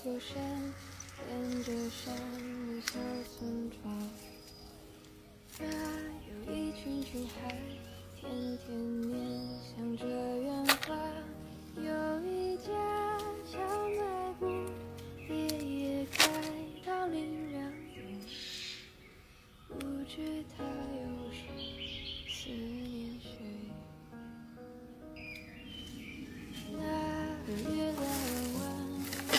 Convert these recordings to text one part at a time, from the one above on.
过山，沿着山的小村庄，那有一群群孩，天天念想着远方。有一家小卖部，夜夜开到凌亮点，不知他有时思念谁。那个月亮弯弯，高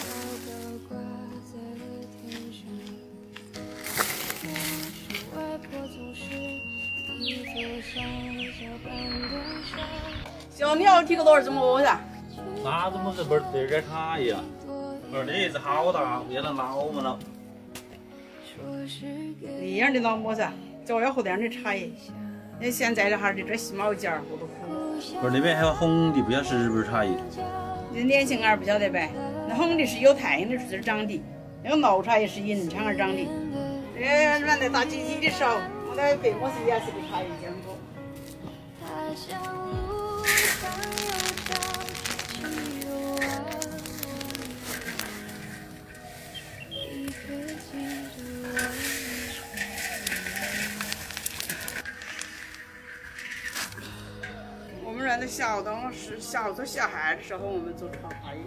高挂在了天上。那时外婆总是一走上小板凳上。小鸟提个多少怎么噻？那怎么是不是这点茶叶啊？不是那叶子好大，变成老么了。那样的老么噻，就要喝点的茶叶。那现在的哈的这细毛尖儿我都苦。不是那边还有红的，不晓得是不是茶叶。那年轻儿不晓得呗。那红的是有太阳的是长的，那个老茶叶是银厂儿长的。这软的大鸡鸡的少，我那被我是颜色的茶叶见过。我们人的小东是小孩的时候，我们做茶叶。